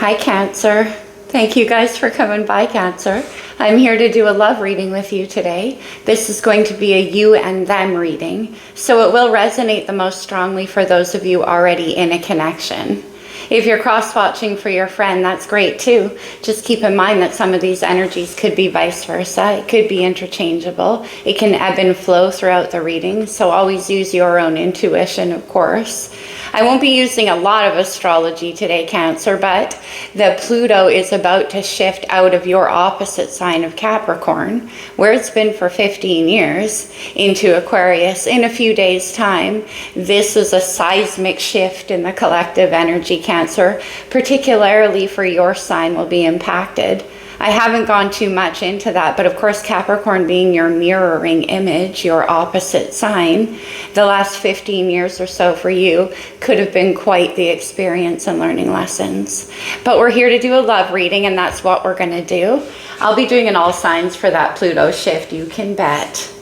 Hi, Cancer. Thank you guys for coming by, Cancer. I'm here to do a love reading with you today. This is going to be a you and them reading, so it will resonate the most strongly for those of you already in a connection. If you're cross-watching for your friend, that's great too. Just keep in mind that some of these energies could be vice versa. It could be interchangeable. It can ebb and flow throughout the reading, so always use your own intuition, of course. I won't be using a lot of astrology today, Cancer, but the Pluto is about to shift out of your opposite sign of Capricorn, where it's been for 15 years, into Aquarius in a few days' time. This is a seismic shift in the collective energy, Cancer, particularly for your sign will be impacted. I haven't gone too much into that, but of course Capricorn being your mirroring image, your opposite sign, the last 15 years or so for you could have been quite the experience and learning lessons. But we're here to do a love reading, and that's what we're going to do. I'll be doing an all signs for that Pluto shift, you can bet.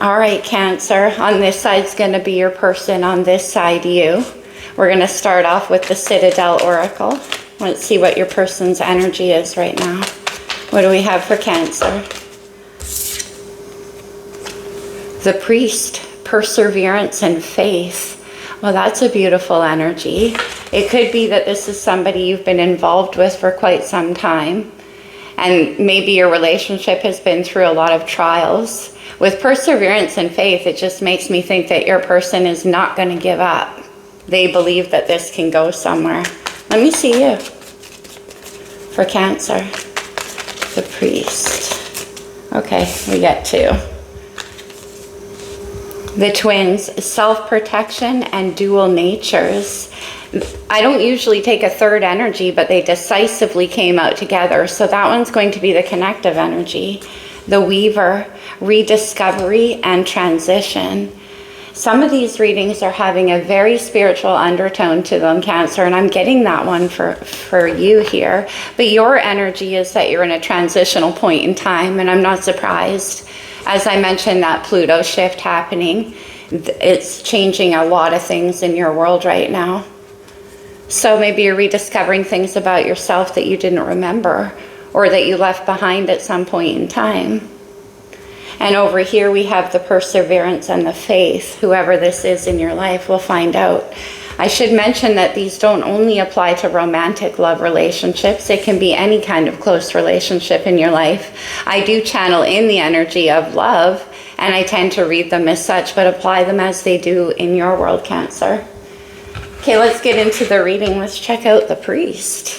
All right, Cancer, on this side's going to be your person, on this side you. We're going to start off with the Citadel Oracle. Let's see what your person's energy is right now. What do we have for Cancer? The Priest, perseverance and faith. Well, that's a beautiful energy. It could be that this is somebody you've been involved with for quite some time, and maybe your relationship has been through a lot of trials. With perseverance and faith, it just makes me think that your person is not going to give up. They believe that this can go somewhere. Let me see you. For Cancer, the Priest. Okay, we get two. The Twins, self-protection and dual natures. I don't usually take a third energy, but they decisively came out together. So that one's going to be the connective energy. The Weaver, rediscovery and transition. Some of these readings are having a very spiritual undertone to them, Cancer, and I'm getting that one for you here. But your energy is that you're in a transitional point in time, and I'm not surprised. As I mentioned, that Pluto shift happening, it's changing a lot of things in your world right now. So maybe you're rediscovering things about yourself that you didn't remember, or that you left behind at some point in time. And over here we have the perseverance and the faith. Whoever this is in your life, we'll find out. I should mention that these don't only apply to romantic love relationships. It can be any kind of close relationship in your life. I do channel in the energy of love, and I tend to read them as such, but apply them as they do in your world, Cancer. Okay, let's get into the reading. Let's check out the Priest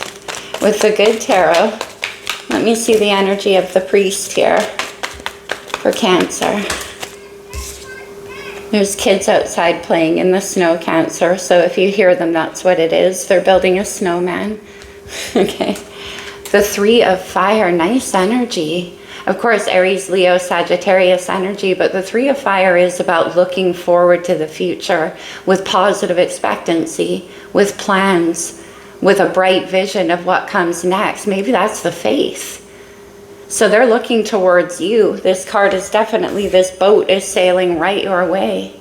with the good tarot. Let me see the energy of the Priest here. For Cancer. There's kids outside playing in the snow, Cancer, so if you hear them, that's what it is. They're building a snowman. Okay. The Three of Fire, nice energy. Of course, Aries, Leo, Sagittarius energy, but the Three of Fire is about looking forward to the future with positive expectancy, with plans, with a bright vision of what comes next. Maybe that's the faith. So they're looking towards you. This card is definitely, this boat is sailing right your way.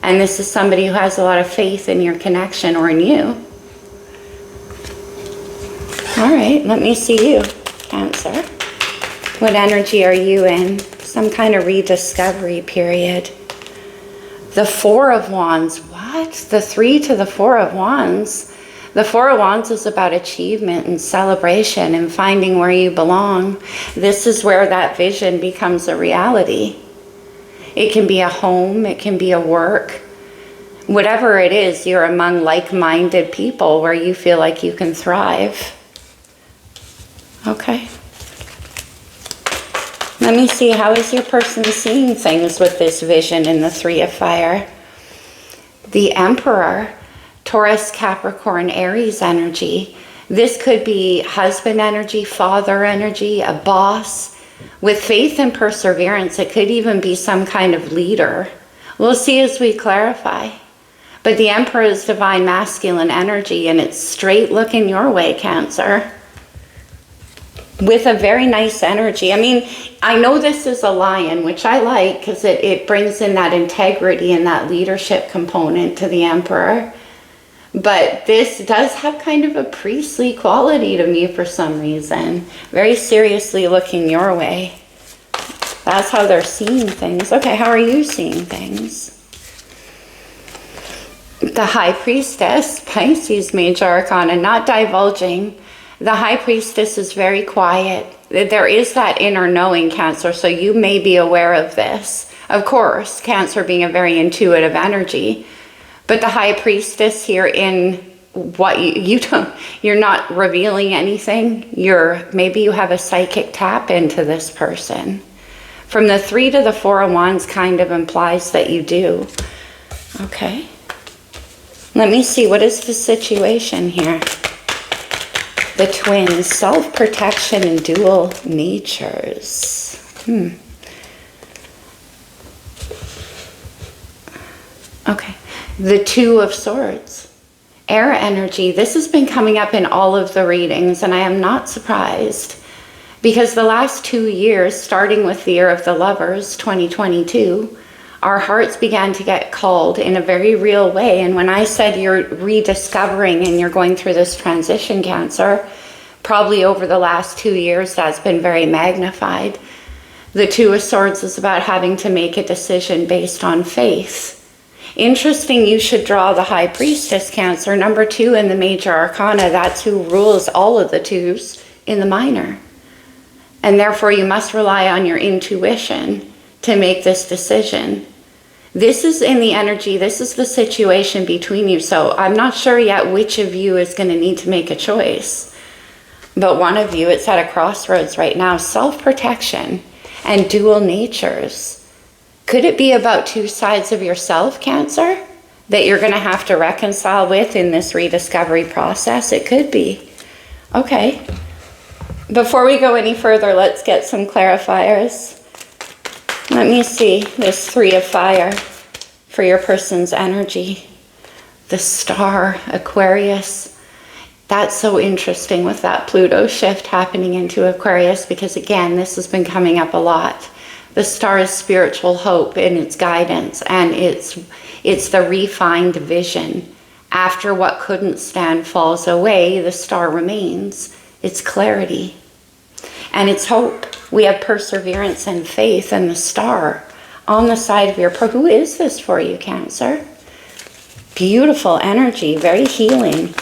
And this is somebody who has a lot of faith in your connection or in you. All right, let me see you, Cancer. What energy are you in? Some kind of rediscovery period. The Four of Wands. What? The Three to the Four of Wands. The Four of Wands is about achievement and celebration and finding where you belong. This is where that vision becomes a reality. It can be a home, it can be a work. Whatever it is, you're among like-minded people where you feel like you can thrive. Okay. Let me see, how is your person seeing things with this vision in the Three of Fire? The Emperor. Taurus, Capricorn, Aries energy. This could be husband energy, father energy, a boss. With faith and perseverance, it could even be some kind of leader. We'll see as we clarify. But the Emperor is divine masculine energy, and it's straight looking your way, Cancer. With a very nice energy. I mean, I know this is a lion, which I like because it brings in that integrity and that leadership component to the Emperor. But this does have kind of a priestly quality to me for some reason. Very seriously looking your way. That's how they're seeing things. Okay, how are you seeing things? The High Priestess, Pisces Major Arcana, not divulging. The High Priestess is very quiet. There is that inner knowing, Cancer, so you may be aware of this. Of course, Cancer being a very intuitive energy. But the High Priestess here in what you're not revealing anything. Maybe you have a psychic tap into this person. From the 3 to the 4 of Wands kind of implies that you do. Okay. Let me see, what is the situation here? The twins, self-protection and dual natures. Okay. The 2 of Swords. Air energy. This has been coming up in all of the readings, and I am not surprised. Because the last 2 years, starting with the year of the Lovers, 2022, our hearts began to get called in a very real way. And when I said you're rediscovering and you're going through this transition, Cancer, probably over the last 2 years, that's been very magnified. The 2 of Swords is about having to make a decision based on faith. Interesting, you should draw the High Priestess, Cancer, number 2 in the Major Arcana. That's who rules all of the 2s in the minor. And therefore, you must rely on your intuition to make this decision. This is in the energy, this is the situation between you. So I'm not sure yet which of you is going to need to make a choice. But one of you, it's at a crossroads right now. Self-protection and dual natures. Could it be about 2 sides of yourself, Cancer, that you're going to have to reconcile with in this rediscovery process? It could be. Okay. Before we go any further, let's get some clarifiers. Let me see this 3 of Fire for your person's energy. The Star, Aquarius. That's so interesting with that Pluto shift happening into Aquarius, because again, this has been coming up a lot. The Star is spiritual hope in its guidance, and it's the refined vision. After what couldn't stand falls away, the Star remains. It's clarity. And it's hope. We have perseverance and faith, and the Star on the side of your who is this for you, Cancer? Beautiful energy, very healing.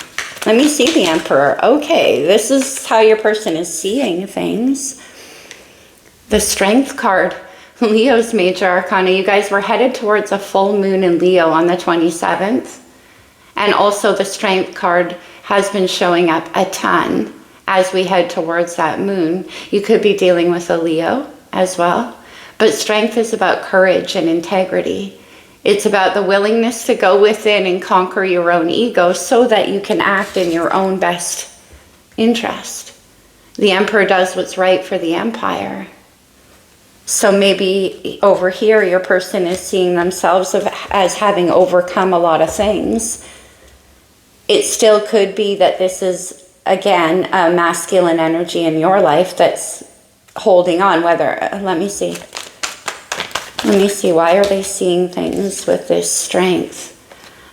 Let me see the Emperor. Okay, this is how your person is seeing things. The Strength card, Leo's Major Arcana. You guys were headed towards a full moon in Leo on the 27th. And also the Strength card has been showing up a ton as we head towards that moon. You could be dealing with a Leo as well. But Strength is about courage and integrity. It's about the willingness to go within and conquer your own ego so that you can act in your own best interest. The Emperor does what's right for the Empire. So maybe over here, your person is seeing themselves as having overcome a lot of things. It still could be that this is, again, a masculine energy in your life that's holding on. Let me see. Why are they seeing things with this Strength?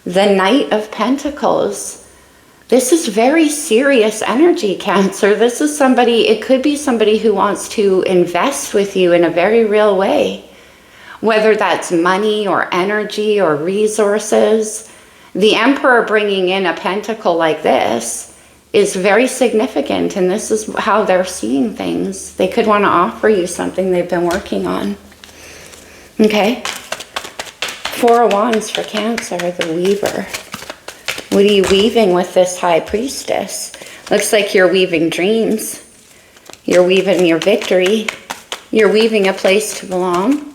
The Knight of Pentacles. This is very serious energy, Cancer. This is somebody, it could be somebody who wants to invest with you in a very real way. Whether that's money or energy or resources. The Emperor bringing in a pentacle like this is very significant, and this is how they're seeing things. They could want to offer you something they've been working on. Okay. 4 of Wands for Cancer, the Weaver. What are you weaving with this High Priestess? Looks like you're weaving dreams. You're weaving your victory. You're weaving a place to belong.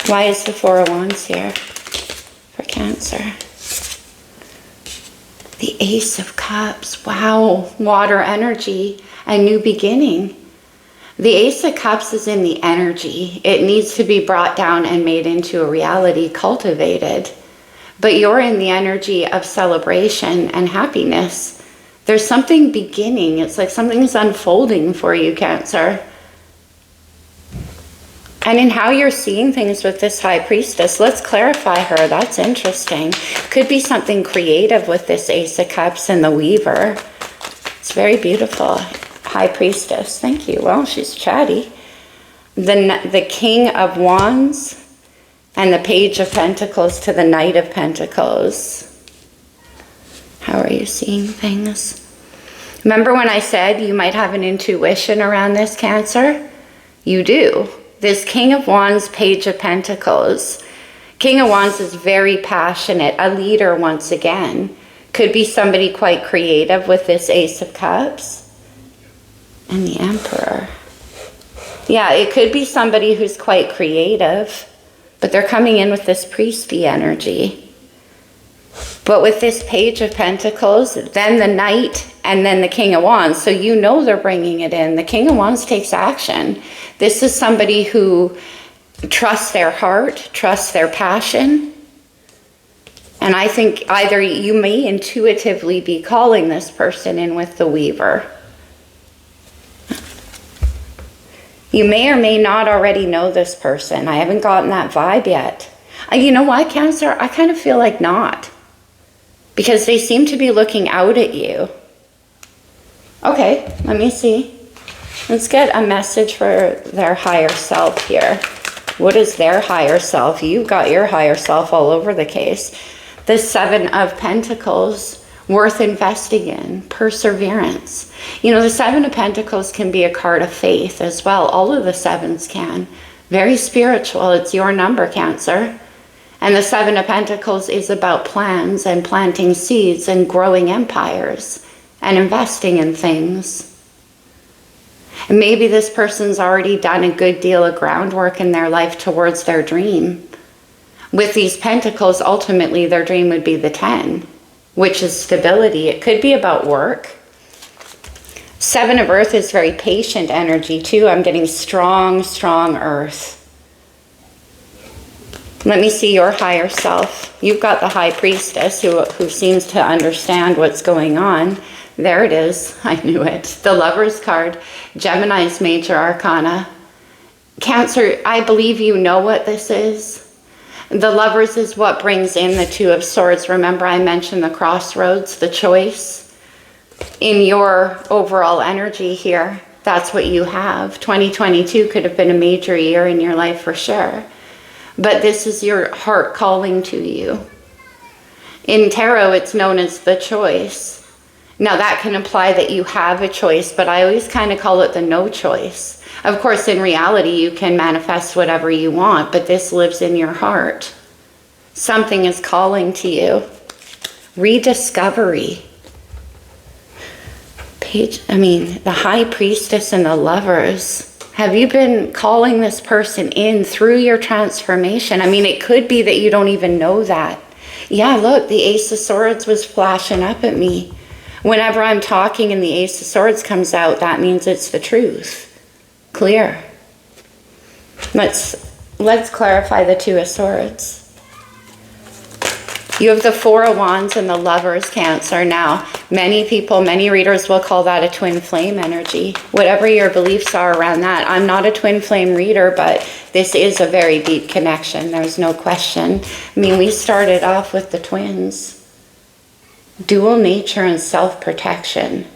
Why is the 4 of Wands here for Cancer? The Ace of Cups. Wow. Water energy. A new beginning. The Ace of Cups is in the energy. It needs to be brought down and made into a reality, cultivated. But you're in the energy of celebration and happiness. There's something beginning. It's like something's unfolding for you, Cancer. And in how you're seeing things with this high priestess, let's clarify her. That's interesting. Could be something creative with this Ace of Cups and the Weaver. It's very beautiful. High priestess. Thank you. Well, she's chatty. The King of Wands and the Page of Pentacles to the Knight of Pentacles. How are you seeing things? Remember when I said you might have an intuition around this, Cancer? You do. This King of Wands, Page of Pentacles. King of Wands is very passionate, a leader once again. Could be somebody quite creative with this Ace of Cups. And the Emperor. Yeah, it could be somebody who's quite creative, but they're coming in with this priesty energy. But with this Page of Pentacles, then the Knight, and then the King of Wands. So you know they're bringing it in. The King of Wands takes action. This is somebody who trusts their heart, trusts their passion. And I think either you may intuitively be calling this person in with the Weaver. You may or may not already know this person. I haven't gotten that vibe yet. You know what, Cancer? I kind of feel like not. Because they seem to be looking out at you. Okay, let me see. Let's get a message for their higher self here. What is their higher self? You've got your higher self all over the case. The Seven of Pentacles, worth investing in, perseverance. You know, the Seven of Pentacles can be a card of faith as well. All of the sevens can. Very spiritual. It's your number, Cancer. And the Seven of Pentacles is about plans and planting seeds and growing empires and investing in things. And maybe this person's already done a good deal of groundwork in their life towards their dream. With these Pentacles, ultimately their dream would be the 10, which is stability. It could be about work. Seven of Earth is very patient energy too. I'm getting strong, strong Earth. Let me see your higher self. You've got the High Priestess who seems to understand what's going on. There it is. I knew it. The Lover's card. Gemini's Major Arcana. Cancer, I believe you know what this is. The Lovers is what brings in the Two of Swords. Remember I mentioned the crossroads, the choice. In your overall energy here, that's what you have. 2022 could have been a major year in your life for sure. But this is your heart calling to you. In tarot, it's known as the choice. Now that can imply that you have a choice, but I always kind of call it the no choice. Of course, in reality, you can manifest whatever you want, but this lives in your heart. Something is calling to you. Rediscovery. The High Priestess and the Lovers. Have you been calling this person in through your transformation? I mean, it could be that you don't even know that. Yeah, look, the Ace of Swords was flashing up at me. Whenever I'm talking and the Ace of Swords comes out, that means it's the truth. Clear. Let's clarify the Two of Swords. You have the Four of Wands and the Lovers, Cancer. Now, many people, many readers will call that a twin flame energy. Whatever your beliefs are around that. I'm not a twin flame reader, but this is a very deep connection. There's no question. I mean, we started off with the twins. Dual nature and self-protection.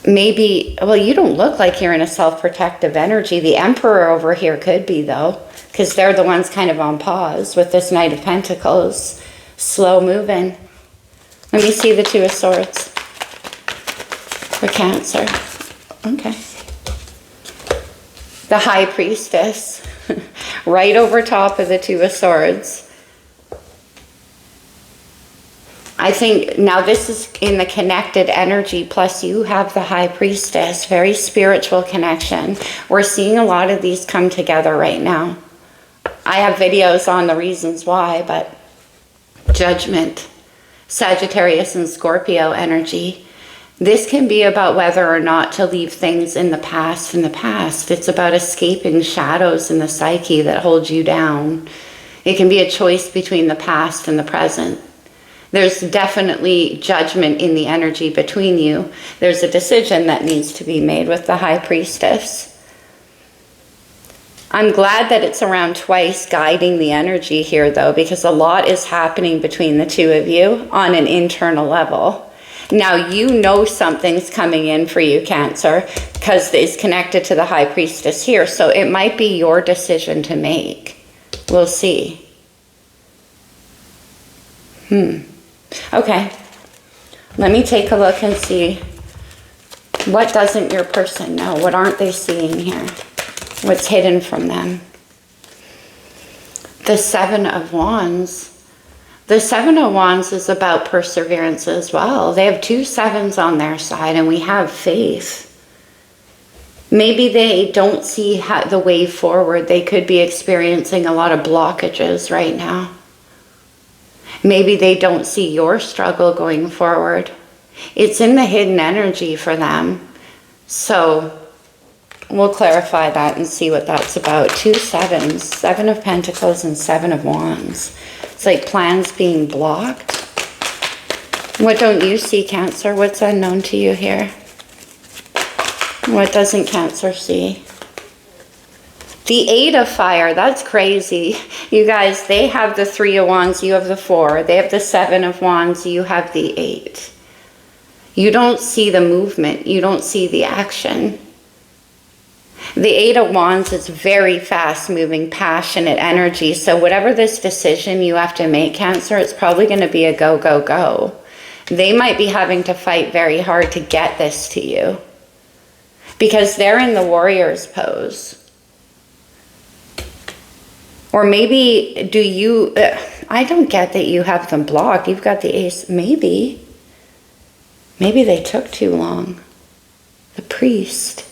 Maybe, well, you don't look like you're in a self-protective energy. The Emperor over here could be, though, because they're the ones kind of on pause with this Knight of Pentacles. Slow moving. Let me see the Two of Swords for Cancer. Okay. The High Priestess, right over top of the Two of Swords. I think now this is in the connected energy, plus you have the High Priestess, very spiritual connection. We're seeing a lot of these come together right now. I have videos on the reasons why, but Judgment, Sagittarius and Scorpio energy. This can be about whether or not to leave things in the past. It's about escaping shadows in the psyche that hold you down. It can be a choice between the past and the present. There's definitely judgment in the energy between you. There's a decision that needs to be made with the High Priestess. I'm glad that it's around twice guiding the energy here, though, because a lot is happening between the two of you on an internal level. Now, you know something's coming in for you, Cancer, because it's connected to the High Priestess here. So it might be your decision to make. We'll see. Okay. Let me take a look and see. What doesn't your person know? What aren't they seeing here? What's hidden from them? The Seven of Wands. The Seven of Wands is about perseverance as well. They have 2 sevens on their side, and we have faith. Maybe they don't see the way forward. They could be experiencing a lot of blockages right now. Maybe they don't see your struggle going forward. It's in the hidden energy for them. So we'll clarify that and see what that's about. 2 sevens, 7 of Pentacles and 7 of Wands. It's like plans being blocked. What don't you see, Cancer? What's unknown to you here? What doesn't Cancer see? The 8 of Fire, that's crazy. You guys, they have the 3 of Wands, you have the 4. They have the 7 of Wands, you have the 8. You don't see the movement. You don't see the action. The 8 of Wands is very fast-moving, passionate energy. So whatever this decision you have to make, Cancer, it's probably going to be a go, go, go. They might be having to fight very hard to get this to you because they're in the warrior's pose. Or maybe do you, I don't get that you have them blocked. You've got the Ace. Maybe they took too long. The Priest.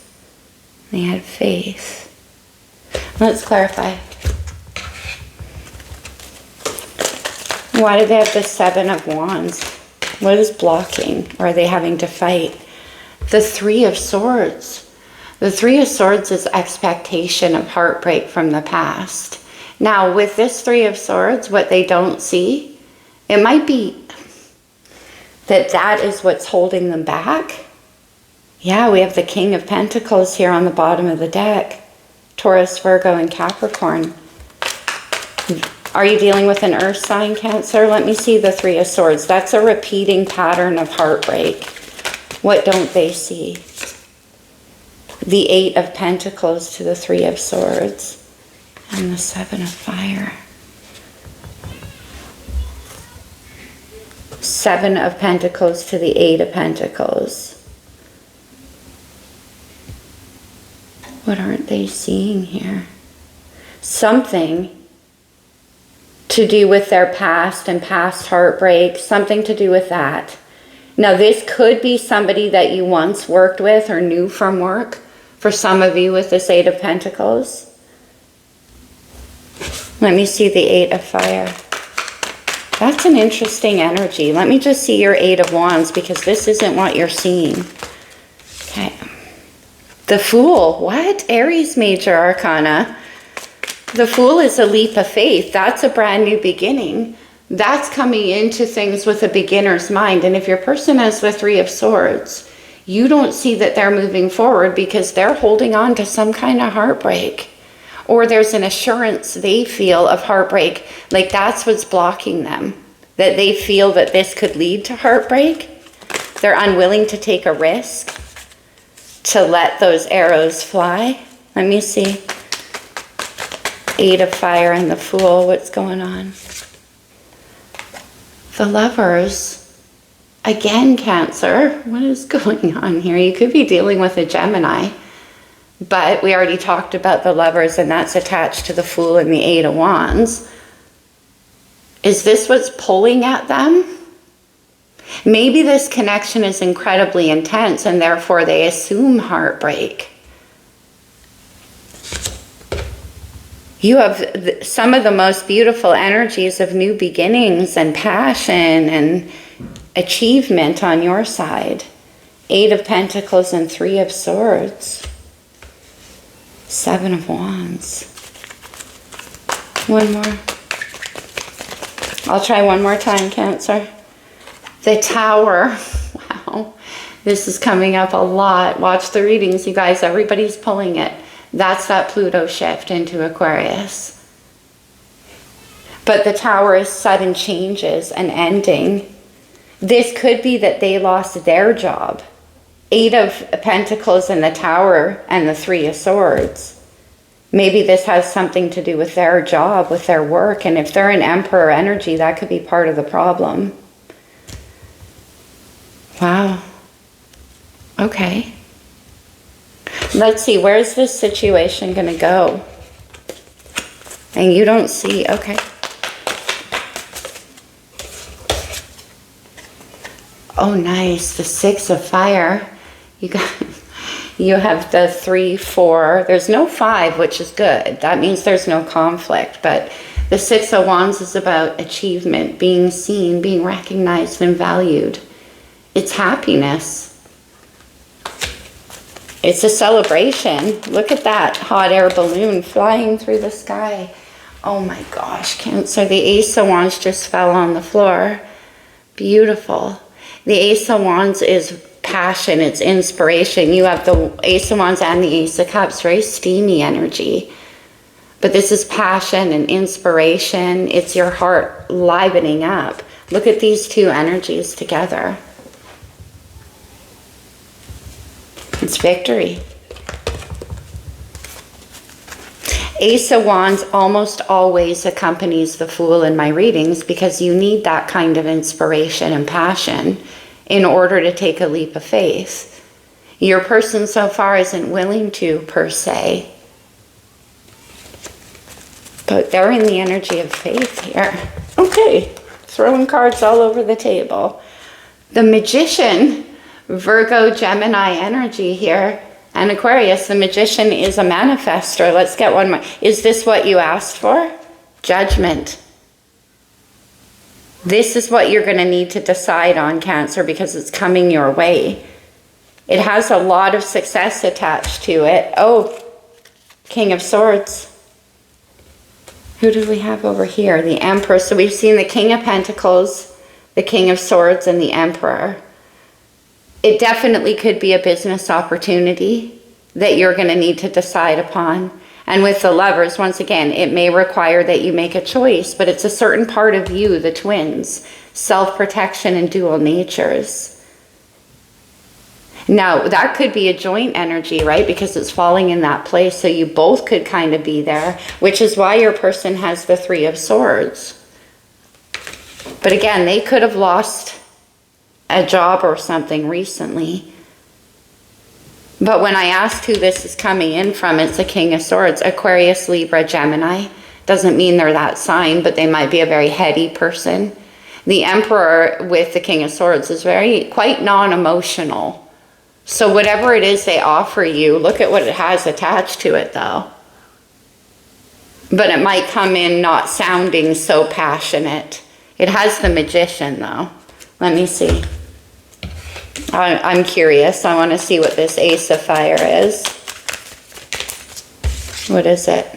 They had faith. Let's clarify. Why do they have the 7 of Wands? What is blocking? Or are they having to fight? The 3 of Swords. The 3 of Swords is expectation of heartbreak from the past. Now, with this 3 of Swords, what they don't see, it might be that is what's holding them back. Yeah, we have the King of Pentacles here on the bottom of the deck. Taurus, Virgo, and Capricorn. Are you dealing with an earth sign, Cancer? Let me see the 3 of Swords. That's a repeating pattern of heartbreak. What don't they see? The 8 of Pentacles to the 3 of Swords. And the 7 of Fire. 7 of Pentacles to the 8 of Pentacles. What aren't they seeing here? Something to do with their past and past heartbreak. Something to do with that. Now, this could be somebody that you once worked with or knew from work. For some of you with this 8 of Pentacles. Let me see the 8 of Fire. That's an interesting energy. Let me just see your 8 of Wands because this isn't what you're seeing. Okay. The Fool. What? Aries Major Arcana. The Fool is a leap of faith. That's a brand new beginning. That's coming into things with a beginner's mind. And if your person has the 3 of Swords, you don't see that they're moving forward because they're holding on to some kind of heartbreak. Or there's an assurance they feel of heartbreak. Like that's what's blocking them. That they feel that this could lead to heartbreak. They're unwilling to take a risk. To let those arrows fly. Let me see. 8 of Fire and the Fool. What's going on? The Lovers. Again, Cancer. What is going on here? You could be dealing with a Gemini. But we already talked about the Lovers, and that's attached to the Fool and the 8 of Wands. Is this what's pulling at them? Maybe this connection is incredibly intense, and therefore they assume heartbreak. You have some of the most beautiful energies of new beginnings and passion and achievement on your side. 8 of Pentacles and 3 of Swords. 7 of Wands. One more. I'll try one more time, Cancer. The Tower. Wow. This is coming up a lot. Watch the readings, you guys. Everybody's pulling it. That's that Pluto shift into Aquarius. But the Tower is sudden changes and ending. This could be that they lost their job. 8 of Pentacles in the Tower and the 3 of Swords. Maybe this has something to do with their job, with their work. And if they're an Emperor energy, that could be part of the problem. Wow. Okay. Let's see, where's this situation going to go? And you don't see, okay. Oh, nice. The 6 of Fire. You have the 3, 4. There's no 5, which is good. That means there's no conflict. But the 6 of Wands is about achievement, being seen, being recognized and valued. It's happiness. It's a celebration. Look at that hot air balloon flying through the sky. Oh my gosh, Cancer. The Ace of Wands just fell on the floor. Beautiful. The Ace of Wands is passion, it's inspiration. You have the Ace of Wands and the Ace of Cups, very steamy energy. But this is passion and inspiration. It's your heart livening up. Look at these two energies together. It's victory. Ace of Wands almost always accompanies the Fool in my readings because you need that kind of inspiration and passion in order to take a leap of faith. Your person so far isn't willing to, per se. But they're in the energy of faith here. Okay, throwing cards all over the table. The Magician, Virgo, Gemini energy here. And Aquarius, the Magician is a manifester. Let's get one more. Is this what you asked for? Judgment. This is what you're going to need to decide on, Cancer, because it's coming your way. It has a lot of success attached to it. Oh, King of Swords. Who do we have over here? The Emperor. So we've seen the King of Pentacles, the King of Swords, and the Emperor. It definitely could be a business opportunity that you're going to need to decide upon. And with the Lovers, once again, it may require that you make a choice, but it's a certain part of you, the twins, self-protection and dual natures. Now, that could be a joint energy, right? Because it's falling in that place, so you both could kind of be there, which is why your person has the 3 of Swords. But again, they could have lost a job or something recently. But when I asked who this is coming in from, it's the King of Swords. Aquarius, Libra, Gemini. Doesn't mean they're that sign, but they might be a very heady person. The Emperor with the King of Swords is quite non-emotional. So whatever it is they offer you, look at what it has attached to it though. But it might come in not sounding so passionate. It has the Magician though. Let me see. I'm curious. I want to see what this Ace of Fire is. What is it?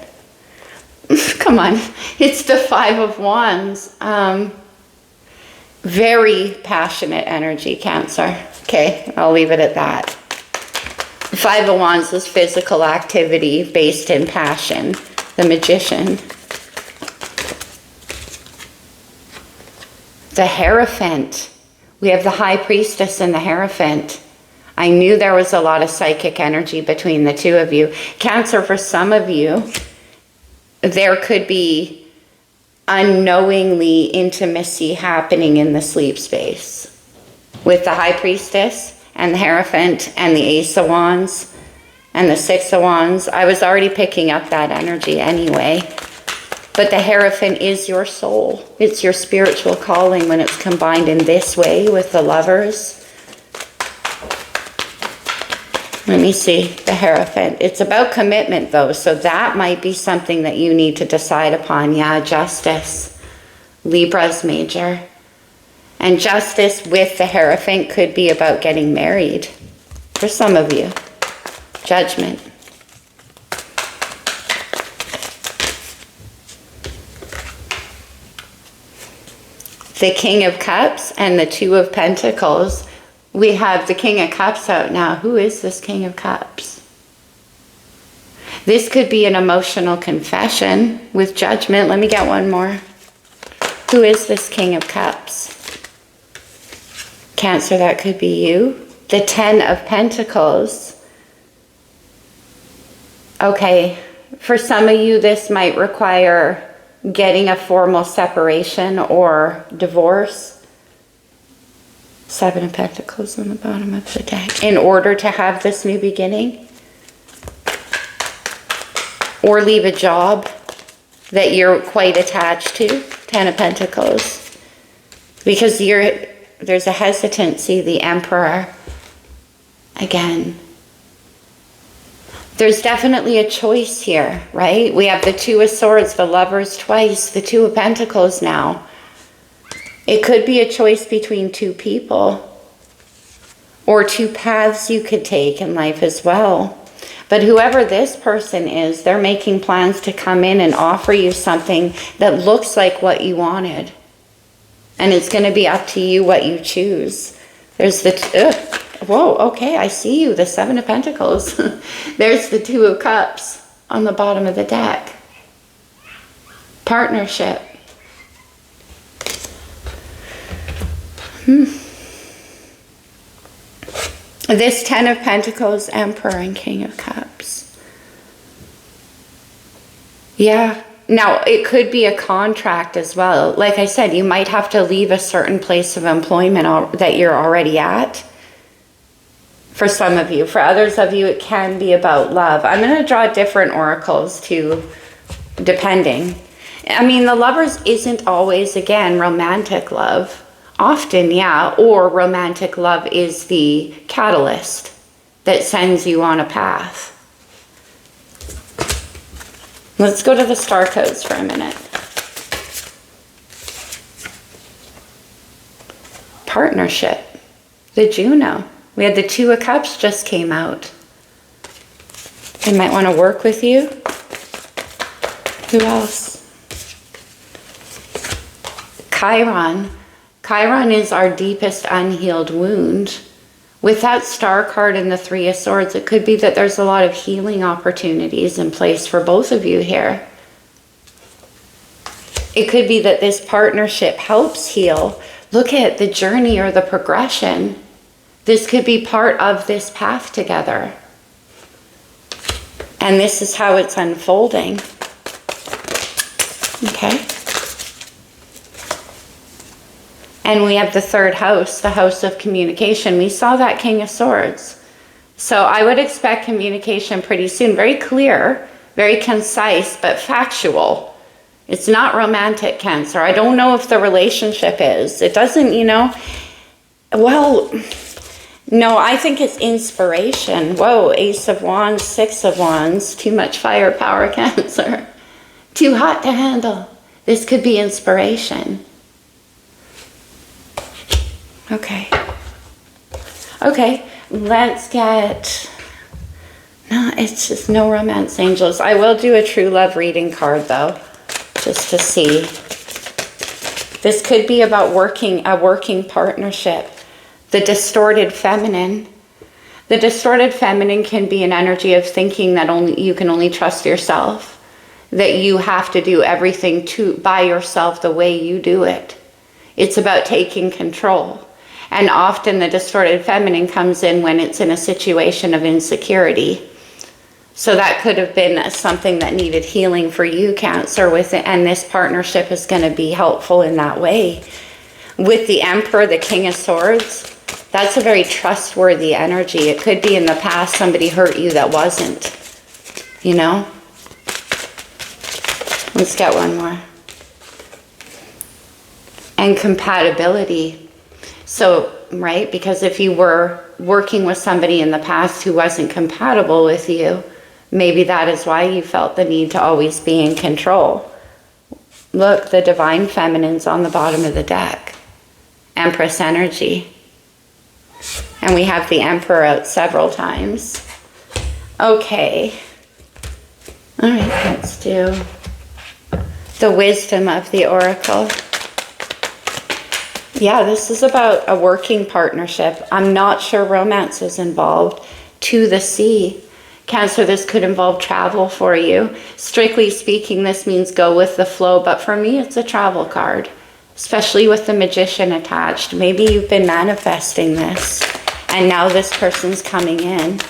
Come on. It's the 5 of Wands. Very passionate energy, Cancer. Okay, I'll leave it at that. 5 of Wands is physical activity based in passion. The Magician. The Hierophant. We have the High Priestess and the Hierophant. I knew there was a lot of psychic energy between the two of you. Cancer, for some of you, there could be unknowingly intimacy happening in the sleep space. With the High Priestess and the Hierophant and the Ace of Wands and the 6 of Wands, I was already picking up that energy anyway. But the Hierophant is your soul. It's your spiritual calling when it's combined in this way with the Lovers. Let me see, the Hierophant. It's about commitment though, so that might be something that you need to decide upon. Yeah, Justice. Libra's major. And Justice with the Hierophant could be about getting married. For some of you. Judgment. The King of Cups and the 2 of Pentacles. We have the King of Cups out now. Who is this King of Cups? This could be an emotional confession with Judgment. Let me get one more. Who is this King of Cups? Cancer, that could be you. The 10 of Pentacles. Okay, for some of you, this might require getting a formal separation or divorce. 7 of Pentacles on the bottom of the deck. In order to have this new beginning. Or leave a job that you're quite attached to. 10 of Pentacles. Because there's a hesitancy, the Emperor. Again. There's definitely a choice here, right? We have the 2 of Swords, the Lovers twice, the 2 of Pentacles now. It could be a choice between 2 people. Or 2 paths you could take in life as well. But whoever this person is, they're making plans to come in and offer you something that looks like what you wanted. And it's going to be up to you what you choose. There's the... Whoa, okay, I see you. The 7 of Pentacles. There's the 2 of Cups on the bottom of the deck. Partnership. This 10 of Pentacles, Emperor and King of Cups. Yeah. Now, it could be a contract as well. Like I said, you might have to leave a certain place of employment that you're already at. For some of you. For others of you, it can be about love. I'm going to draw different oracles too, depending. I mean, the Lovers isn't always, again, romantic love. Often, yeah, or romantic love is the catalyst that sends you on a path. Let's go to the star codes for a minute. Partnership. The Juno. We had the 2 of Cups just came out. They might want to work with you. Who else? Chiron. Chiron is our deepest unhealed wound. With that Star card and the 3 of Swords, it could be that there's a lot of healing opportunities in place for both of you here. It could be that this partnership helps heal. Look at the journey or the progression. This could be part of this path together. And this is how it's unfolding. Okay. And we have the 3rd house, the house of communication. We saw that King of Swords. So I would expect communication pretty soon. Very clear, very concise, but factual. It's not romantic, Cancer. I don't know if the relationship is. It doesn't, you know. Well... No, I think it's inspiration. Whoa, Ace of Wands, 6 of Wands. Too much firepower, Cancer. Too hot to handle. This could be inspiration. Okay. Okay, let's get... No, it's just no romance angels. I will do a true love reading card, though, just to see. This could be about a working partnership. The distorted feminine. The distorted feminine can be an energy of thinking that you can only trust yourself, that you have to do everything by yourself the way you do it. It's about taking control. And often the distorted feminine comes in when it's in a situation of insecurity. So that could have been something that needed healing for you, Cancer, and this partnership is going to be helpful in that way. With the Emperor, the King of Swords, that's a very trustworthy energy. It could be in the past somebody hurt you that wasn't, you know? Let's get one more. And compatibility. So, right, because if you were working with somebody in the past who wasn't compatible with you, maybe that is why you felt the need to always be in control. Look, the Divine Feminine's on the bottom of the deck. Empress energy. And we have the Emperor out several times. Okay. All right, let's do the wisdom of the Oracle. Yeah, this is about a working partnership. I'm not sure romance is involved. To the sea. Cancer, this could involve travel for you. Strictly speaking, this means go with the flow, but for me, it's a travel card, especially with the Magician attached. Maybe you've been manifesting this, and now this person's coming in.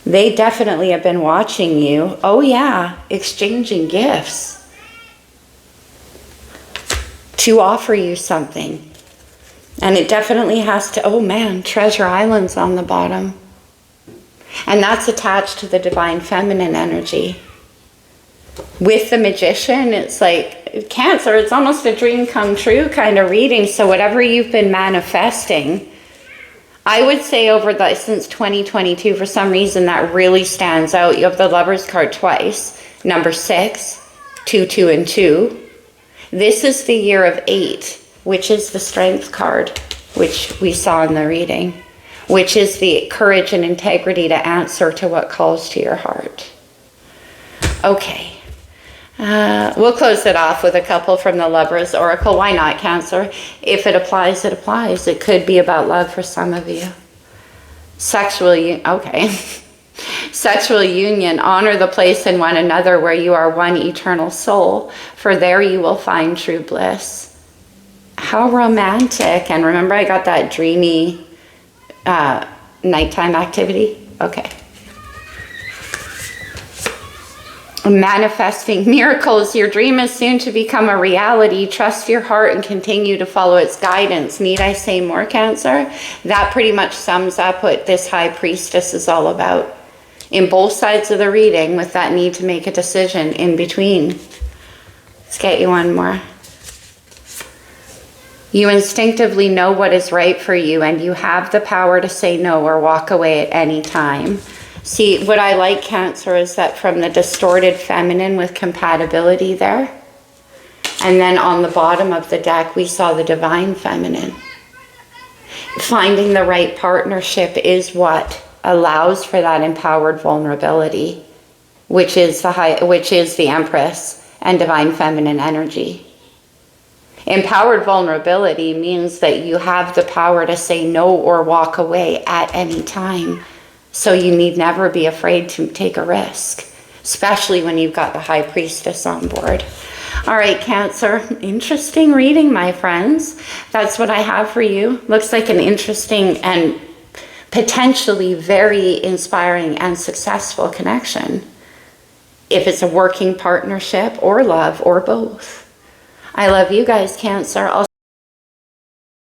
They definitely have been watching you. Oh yeah, exchanging gifts to offer you something. And it definitely has to, oh man, Treasure Island's on the bottom. And that's attached to the Divine Feminine energy. With the Magician, it's like Cancer, it's almost a dream come true kind of reading. So whatever you've been manifesting, I would say since 2022, for some reason that really stands out. You have the Lovers card twice, number 6, 2, 2, and 2. This is the year of 8, which is the Strength card, which we saw in the reading, which is the courage and integrity to answer to what calls to your heart. Okay. We'll close it off with a couple from the Lovers Oracle. Why not, Cancer? If it applies, it applies. It could be about love for some of you. Sexual union. Honor the place in one another where you are one eternal soul, for there you will find true bliss. How romantic. And remember, I got that dreamy nighttime activity. Okay. Manifesting miracles. Your dream is soon to become a reality. Trust your heart and continue to follow its guidance. Need I say more, Cancer? That pretty much sums up what this High Priestess is all about. In both sides of the reading, with that need to make a decision in between. Let's get you one more. You instinctively know what is right for you, and you have the power to say no or walk away at any time. See, what I like, Cancer, is that from the distorted feminine with compatibility there, and then on the bottom of the deck, we saw the divine feminine. Finding the right partnership is what allows for that empowered vulnerability, which is the Empress and divine feminine energy. Empowered vulnerability means that you have the power to say no or walk away at any time. So you need never be afraid to take a risk, especially when you've got the High Priestess on board. All right, Cancer, interesting reading, my friends. That's what I have for you. Looks like an interesting and potentially very inspiring and successful connection. If it's a working partnership or love or both. I love you guys, Cancer.